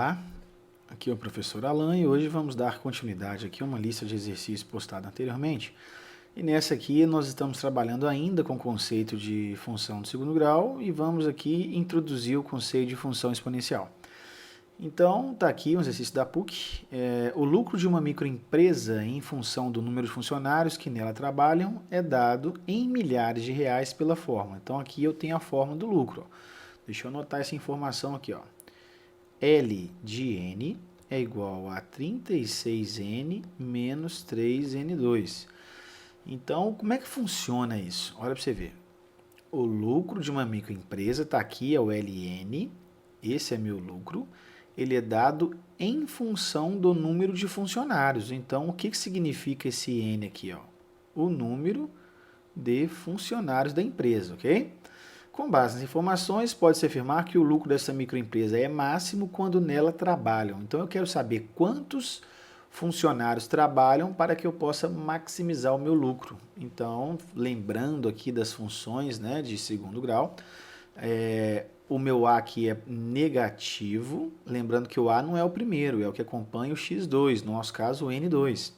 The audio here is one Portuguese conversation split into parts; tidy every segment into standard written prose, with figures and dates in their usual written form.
Olá, aqui é o professor Alan e hoje vamos dar continuidade aqui a uma lista de exercícios postada anteriormente. E nessa aqui nós estamos trabalhando ainda com o conceito de função de segundo grau e vamos aqui introduzir o conceito de função exponencial. Então, está aqui um exercício da PUC. O lucro de uma microempresa em função do número de funcionários que nela trabalham é dado em milhares de reais pela fórmula. Então, aqui eu tenho a fórmula do lucro. Deixa eu anotar essa informação aqui, ó. L de N é igual a 36N menos 3N2. Então, como é que funciona isso? Olha para você ver. O lucro de uma microempresa está aqui, é o LN. Esse é meu lucro. Ele é dado em função do número de funcionários. Então, o que significa esse N aqui? Ó? O número de funcionários da empresa, ok? Com base nas informações, pode-se afirmar que o lucro dessa microempresa é máximo quando nela trabalham. Então, eu quero saber quantos funcionários trabalham para que eu possa maximizar o meu lucro. Então, lembrando aqui das funções, né, de segundo grau, o meu A aqui é negativo, lembrando que o A não é o primeiro, é o que acompanha o x2, no nosso caso o n2.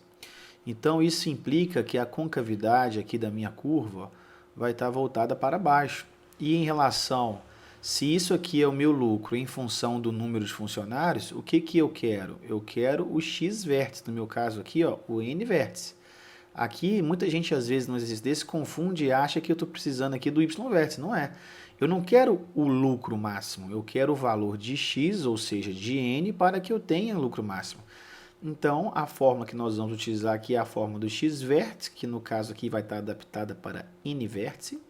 Então, isso implica que a concavidade aqui da minha curva vai estar voltada para baixo. E em relação, se isso aqui é o meu lucro em função do número de funcionários, o que eu quero? Eu quero o x vértice, no meu caso aqui, ó, o n vértice. Aqui, muita gente às vezes no exercício desse confunde e acha que eu estou precisando aqui do y vértice, não é. Eu não quero o lucro máximo, eu quero o valor de x, ou seja, de n, para que eu tenha lucro máximo. Então, a fórmula que nós vamos utilizar aqui é a fórmula do x vértice, que no caso aqui vai estar adaptada para n vértice,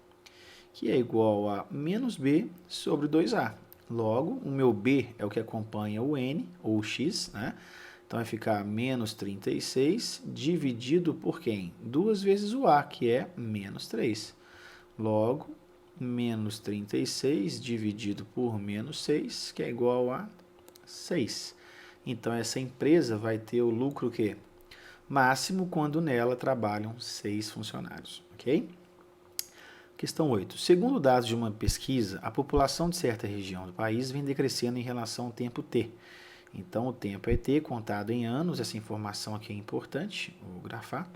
que é igual a menos b sobre 2a. Logo, o meu b é o que acompanha o n, ou o x, né? Então, vai ficar menos 36 dividido por quem? 2 vezes o a, que é menos 3. Logo, menos 36 dividido por menos 6, que é igual a 6. Então, essa empresa vai ter o lucro que? Máximo quando nela trabalham 6 funcionários, ok? Questão 8. Segundo dados de uma pesquisa, a população de certa região do país vem decrescendo em relação ao tempo t. Então, o tempo é t, contado em anos, essa informação aqui é importante, vou grafar.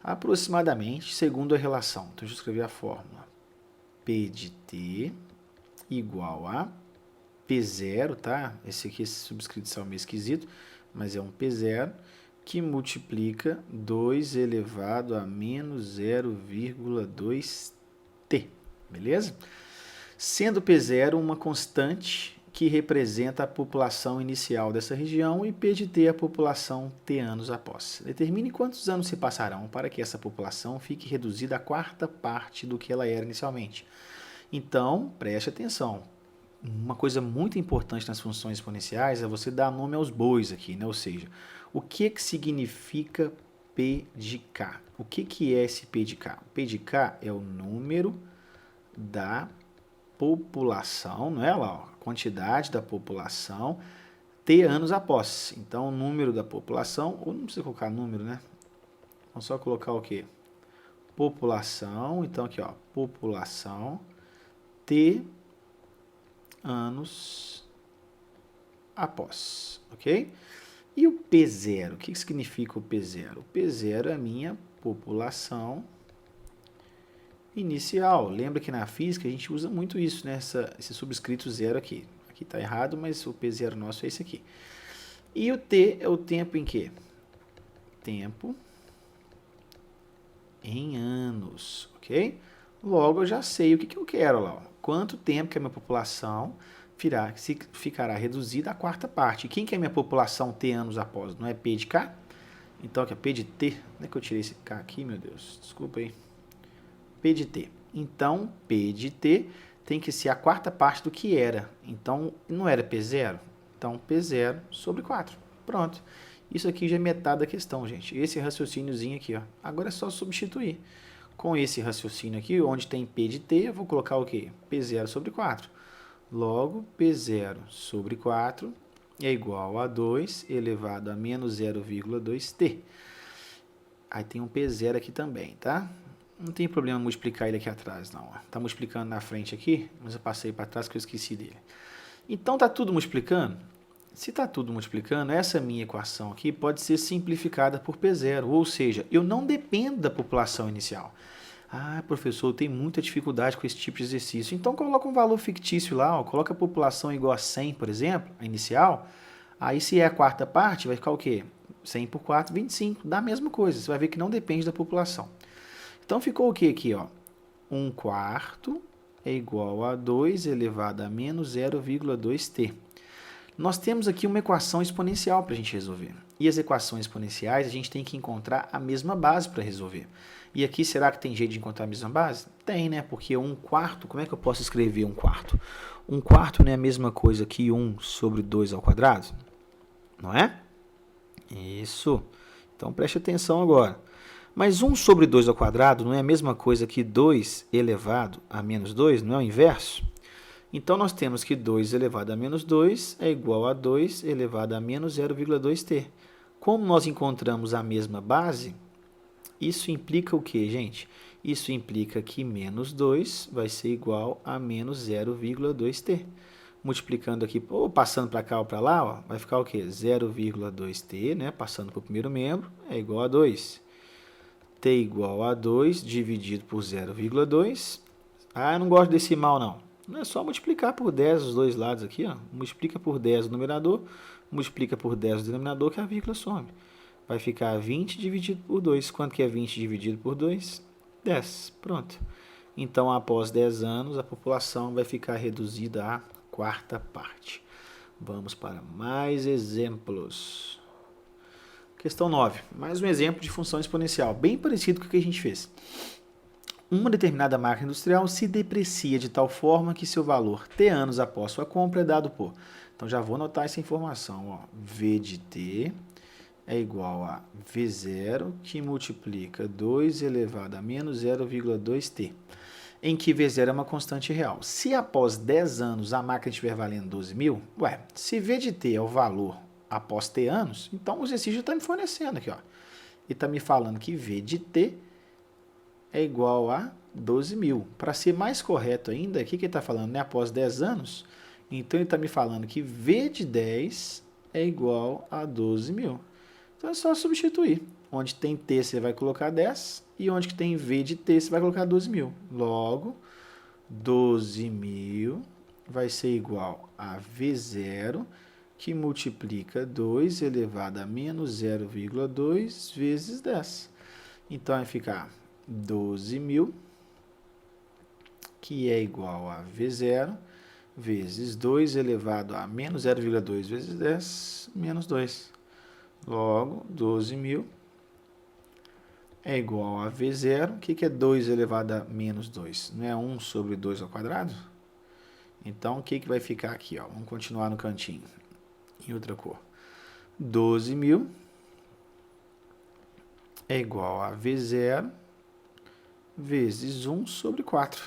Aproximadamente, segundo a relação. Então, deixa eu escrever a fórmula. P de t igual a P0, tá? Esse aqui, esse subscrito é meio esquisito, mas é um P0 que multiplica 2 elevado a menos 0,2t. Beleza? Sendo P0 uma constante que representa a população inicial dessa região e P de t a população t anos após. Determine quantos anos se passarão para que essa população fique reduzida à quarta parte do que ela era inicialmente. Então, preste atenção. Uma coisa muito importante nas funções exponenciais é você dar nome aos bois aqui, né? Ou seja, o que significa P de K? O que é esse P de K? O P de K é o número da população, não é lá, ó, a quantidade da população t anos após. Então, o número da população, ou não precisa colocar número, né? Vamos só colocar o quê? População, então aqui, ó, população t anos após, ok? E o P0, o que significa o P0? O P0 é a minha população inicial. Lembra que na física a gente usa muito isso, né? Esse subscrito zero aqui. Aqui está errado, mas o P0 nosso é esse aqui. E o T é o tempo em quê? Tempo em anos, ok? Logo, eu já sei o que eu quero lá. Ó. Quanto tempo que a minha população ficará reduzida à quarta parte. E quem que é a minha população T anos após? Não é P de K? Então, aqui é P de T. Onde é que eu tirei esse K aqui, meu Deus? Desculpa aí. P de T. Então, P de T tem que ser a quarta parte do que era. Então, não era P0? Então, P0 sobre 4. Pronto. Isso aqui já é metade da questão, gente. Esse raciocíniozinho aqui, ó. Agora é só substituir. Com esse raciocínio aqui, onde tem P de T, eu vou colocar o quê? P0 sobre 4. Logo, P0 sobre 4 é igual a 2 elevado a menos 0,2t. Aí tem um P0 aqui também, tá? Não tem problema multiplicar ele aqui atrás, não. Está multiplicando na frente aqui, mas eu passei para trás que eu esqueci dele. Então, está tudo multiplicando? se está tudo multiplicando, essa minha equação aqui pode ser simplificada por P0, ou seja, eu não dependo da população inicial. Ah, professor, eu tenho muita dificuldade com esse tipo de exercício. Então coloca um valor fictício lá, ó, coloca a população igual a 100, por exemplo, a inicial. Aí se é a quarta parte, vai ficar o quê? 100 por 4, 25, dá a mesma coisa. Você vai ver que não depende da população. Então ficou o que aqui, ó? 1 quarto é igual a 2 elevado a menos 0,2t. Nós temos aqui uma equação exponencial para a gente resolver. E as equações exponenciais, a gente tem que encontrar a mesma base para resolver. E aqui, será que tem jeito de encontrar a mesma base? Tem, né? Porque 1 quarto, como é que eu posso escrever 1 quarto? 1 quarto não é a mesma coisa que 1 sobre 2 ao quadrado? Não é? Isso. Então, preste atenção agora. Mas 1 sobre 2 ao quadrado não é a mesma coisa que 2 elevado a menos 2? Não é o inverso? Então, nós temos que 2 elevado a menos 2 é igual a 2 elevado a menos 0,2t. Como nós encontramos a mesma base, isso implica o que, gente? Isso implica que menos 2 vai ser igual a menos 0,2t. Multiplicando aqui, ou passando para cá ou para lá, ó, vai ficar o quê? 0,2t, né? Passando para o primeiro membro, é igual a 2. T igual a 2 dividido por 0,2. Ah, eu não gosto de decimal, não. Não é só multiplicar por 10 os dois lados aqui, ó. Multiplica por 10 o numerador, multiplica por 10 o denominador, que a vírgula some. Vai ficar 20 dividido por 2. Quanto que é 20 dividido por 2? 10. Pronto. Então, após 10 anos, a população vai ficar reduzida à quarta parte. Vamos para mais exemplos. Questão 9. Mais um exemplo de função exponencial, bem parecido com o que a gente fez. Uma determinada máquina industrial se deprecia de tal forma que seu valor t anos após sua compra é dado por... Então, já vou anotar essa informação. Ó. V de t é igual a V0, que multiplica 2 elevado a menos 0,2t, em que V0 é uma constante real. Se após 10 anos a máquina estiver valendo 12 mil, se V de t é o valor após t anos, então o exercício está me fornecendo aqui, ó. E está me falando que V de t é igual a 12 mil. Para ser mais correto ainda, o que ele está falando? Né? Após 10 anos, então ele está me falando que V de 10 é igual a 12 mil. Então é só substituir. Onde tem t você vai colocar 10 e onde que tem V de t você vai colocar 12 mil. Logo, 12 mil vai ser igual a V0, que multiplica 2 elevado a menos 0,2 vezes 10. Então, vai ficar 12 mil, que é igual a V0, vezes 2 elevado a menos 0,2 vezes 10, menos 2. Logo, 12 mil é igual a V0. O que é 2 elevado a menos 2? Não é 1 sobre 2 ao quadrado? Então, o que vai ficar aqui? Ó? Vamos continuar no cantinho, em outra cor. 12 mil é igual a V0 vezes 1 sobre 4.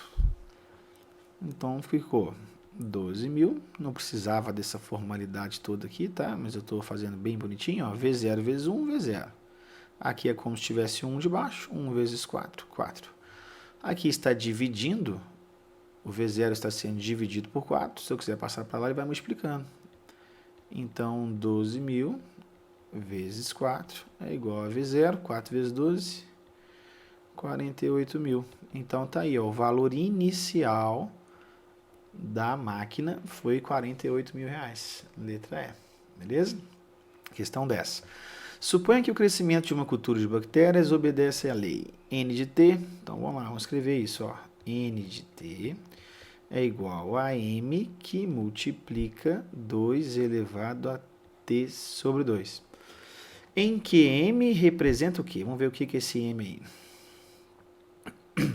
Então, ficou 12 mil. Não precisava dessa formalidade toda aqui, tá? Mas eu estou fazendo bem bonitinho, ó. V0 vezes 1, V0. Aqui é como se tivesse 1 de baixo, 1 vezes 4, 4. Aqui está dividindo, o V0 está sendo dividido por 4. Se eu quiser passar para lá, ele vai multiplicando. Então, 12 mil vezes 4 é igual a V0, 4 vezes 12, 48 mil. Então, tá aí, ó, o valor inicial da máquina foi 48 mil reais. Letra E, beleza? Questão 10. Suponha que o crescimento de uma cultura de bactérias obedece à lei N de T. Então, vamos lá, vamos escrever isso, ó. N de T é igual a M, que multiplica 2 elevado a T sobre 2. Em que M representa o quê? Vamos ver o que é esse M aí.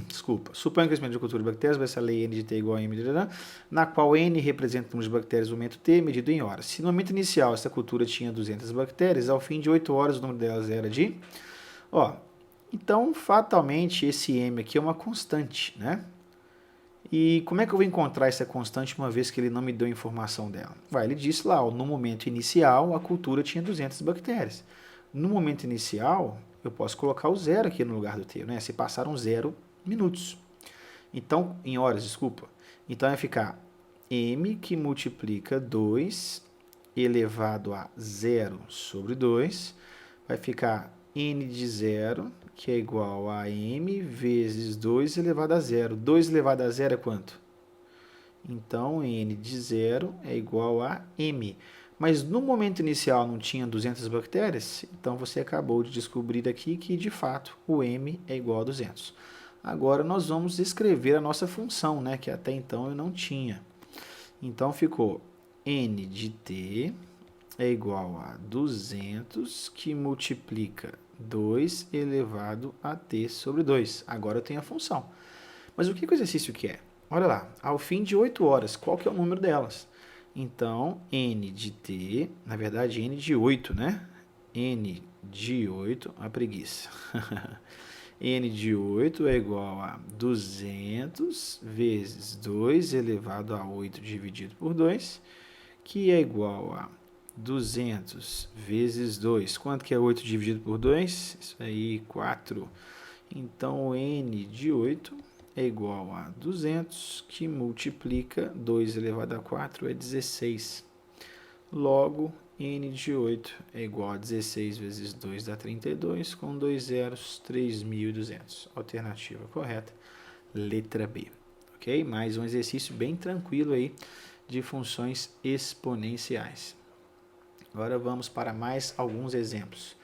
Desculpa. Suponha que o crescimento de uma cultura de bactérias vai ser a lei N de T igual a M, na qual N representa o número de bactérias no momento T, medido em horas. Se no momento inicial essa cultura tinha 200 bactérias, ao fim de 8 horas o número delas era de... Então, fatalmente, esse M aqui é uma constante, né? E como é que eu vou encontrar essa constante uma vez que ele não me deu a informação dela? Ele disse lá, no momento inicial, a cultura tinha 200 bactérias. No momento inicial, eu posso colocar o zero aqui no lugar do T, né? Se passaram 0 minutos. Então, em horas, desculpa. Então, vai ficar M que multiplica 2 elevado a 0 sobre 2, vai ficar n de 0, que é igual a m vezes 2 elevado a 0. 2 elevado a 0 é quanto? Então, n de 0 é igual a m. Mas no momento inicial não tinha 200 bactérias, então você acabou de descobrir aqui que, de fato, o m é igual a 200. Agora, nós vamos escrever a nossa função, né, que até então eu não tinha. Então, ficou n de t é igual a 200, que multiplica 2 elevado a t sobre 2. Agora eu tenho a função. Mas o que o exercício quer? Olha lá, ao fim de 8 horas, qual que é o número delas? Então, n de t, na verdade, n de 8, né? N de 8, a preguiça. N de 8 é igual a 200 vezes 2 elevado a 8 dividido por 2, que é igual a 200 vezes 2. Quanto que é 8 dividido por 2? Isso aí, 4. Então, n de 8 é igual a 200, que multiplica 2 elevado a 4 é 16. Logo, n de 8 é igual a 16 vezes 2 dá 32, com 2 zeros, 3.200. Alternativa correta, letra B. Ok? Mais um exercício bem tranquilo aí de funções exponenciais. Agora vamos para mais alguns exemplos.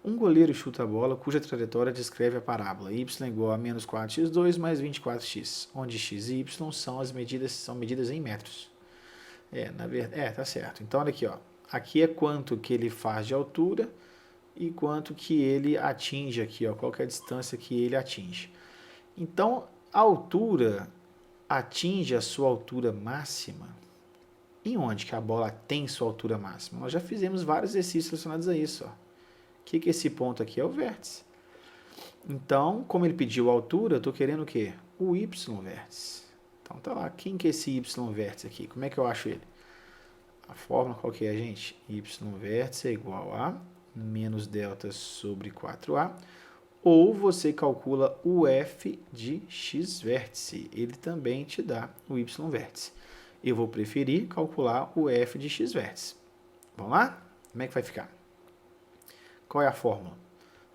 Um goleiro chuta a bola cuja trajetória descreve a parábola y igual a menos 4x2 mais 24x, onde x e y são medidas em metros. Tá certo. Então, olha aqui, ó. Aqui é quanto que ele faz de altura e quanto que ele atinge aqui, ó. Qual que é a distância que ele atinge. Então, a altura atinge a sua altura máxima. Em onde que a bola tem sua altura máxima? Nós já fizemos vários exercícios relacionados a isso, ó. O que esse ponto aqui é? O vértice. Então, como ele pediu a altura, eu estou querendo o quê? O y vértice. Então, tá lá. Quem que é esse y vértice aqui? Como é que eu acho ele? A fórmula qual que é, gente? Y vértice é igual a menos delta sobre 4a. Ou você calcula o f de x vértice. Ele também te dá o y vértice. Eu vou preferir calcular o f de x vértice. Vamos lá? Como é que vai ficar? Qual é a fórmula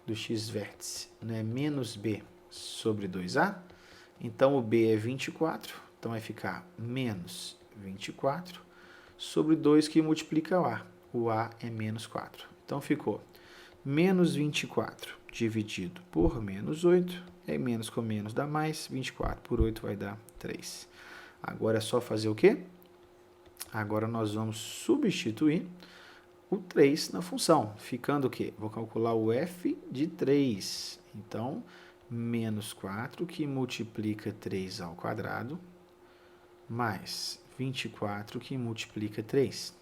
do x vértice? Não é menos b sobre 2a? Então, o b é 24, então vai ficar menos 24 sobre 2 que multiplica o a. O a é menos 4. Então, ficou menos 24 dividido por menos 8, é menos com menos dá mais, 24 por 8 vai dar 3. Agora é só fazer o quê? Agora nós vamos substituir o 3 na função, ficando o quê? Vou calcular o f de 3. Então, menos 4, que multiplica 3 ao quadrado, mais 24, que multiplica 3.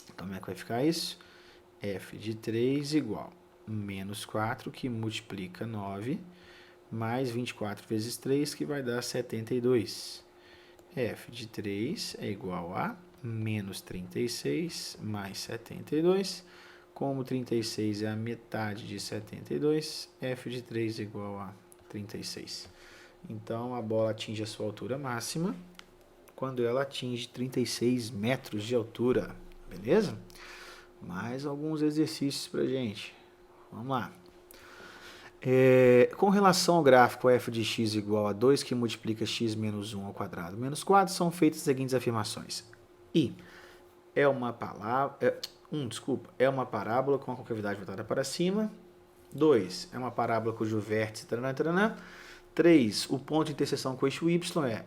Então, como é que vai ficar isso? F de 3 igual menos 4, que multiplica 9, mais 24 vezes 3, que vai dar 72. F de 3 é igual a menos 36 mais 72. Como 36 é a metade de 72, f de 3 é igual a 36. Então, a bola atinge a sua altura máxima quando ela atinge 36 metros de altura. Beleza? Mais alguns exercícios para gente. Vamos lá. Com relação ao gráfico f de x igual a 2, que multiplica x menos 1 ao quadrado menos 4, são feitas as seguintes afirmações. I é uma parábola com a concavidade voltada para cima. 2 é uma parábola cujo vértice, taranã, taranã. 3, o ponto de interseção com o eixo y é,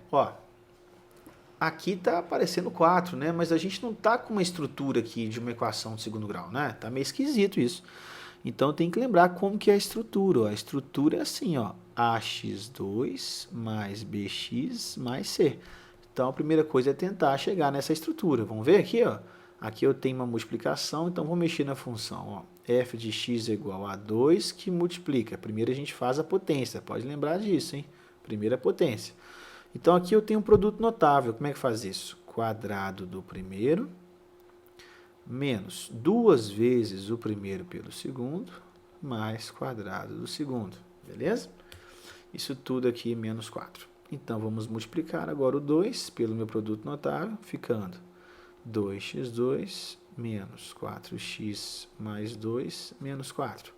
aqui está aparecendo 4, né? Mas a gente não está com uma estrutura aqui de uma equação de segundo grau, né? Tá meio esquisito isso. Então, tem que lembrar como que é a estrutura. Ó. A estrutura é assim, ó, ax2 mais bx mais c. Então, a primeira coisa é tentar chegar nessa estrutura. Vamos ver aqui, ó. Aqui eu tenho uma multiplicação, então vou mexer na função. Ó. F de x é igual a 2, que multiplica. Primeiro a gente faz a potência, pode lembrar disso, hein? Primeira potência. Então, aqui eu tenho um produto notável. Como é que faz isso? Quadrado do primeiro menos 2 vezes o primeiro pelo segundo, mais quadrado do segundo, beleza? Isso tudo aqui menos 4. Então, vamos multiplicar agora o 2 pelo meu produto notável, ficando 2x2 menos 4x mais 2 menos 4.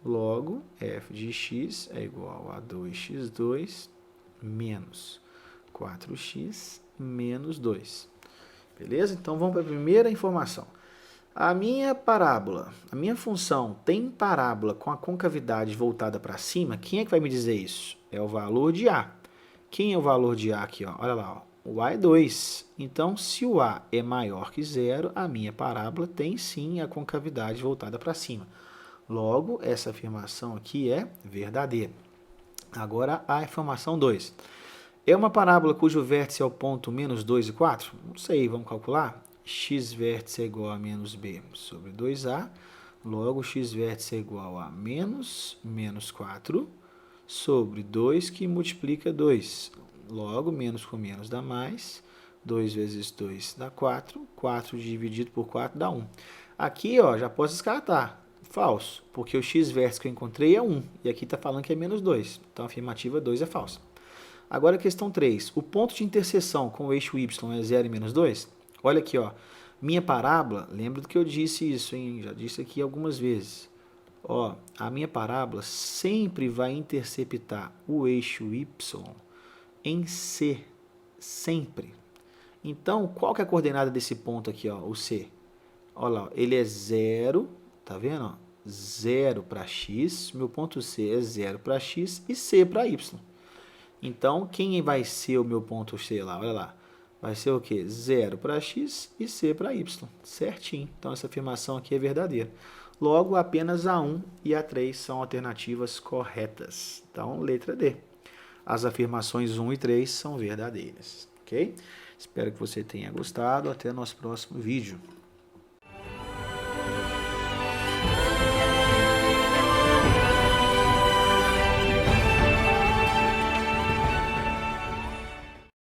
Logo, f de x é igual a 2x2 menos 4x menos 2. Beleza? Então, vamos para a primeira informação. A minha parábola, a minha função tem parábola com a concavidade voltada para cima? Quem é que vai me dizer isso? É o valor de A. Quem é o valor de A aqui? Ó? Olha lá, ó. O A é 2. Então, se o A é maior que zero, a minha parábola tem sim a concavidade voltada para cima. Logo, essa afirmação aqui é verdadeira. Agora, a informação 2. É uma parábola cujo vértice é o ponto menos 2 e 4? Não sei, vamos calcular? X vértice é igual a menos b sobre 2a. Logo, x vértice é igual a menos 4 sobre 2 que multiplica 2. Logo, menos com menos dá mais. 2 vezes 2 dá 4. 4 dividido por 4 dá 1. Aqui, ó, já posso descartar. Falso, porque o x vértice que eu encontrei é 1. E aqui está falando que é menos 2. Então, a afirmativa 2 é falsa. Agora, a questão 3. O ponto de interseção com o eixo y é 0 e menos 2? Olha aqui, ó. Minha parábola, lembra do que eu disse isso, hein? Já disse aqui algumas vezes. Ó, a minha parábola sempre vai interceptar o eixo y em C. Sempre. Então, qual que é a coordenada desse ponto aqui, ó? O C. Olha lá, ele é 0, tá vendo? Ó? 0 para x, meu ponto C é 0 para x e C para y. Então, quem vai ser o meu ponto C lá? Olha lá. Vai ser o quê? 0 para x e C para y. Certinho. Então, essa afirmação aqui é verdadeira. Logo, apenas a 1 e a 3 são alternativas corretas. Então, letra D. As afirmações 1 e 3 são verdadeiras. Ok? Espero que você tenha gostado. Até o nosso próximo vídeo.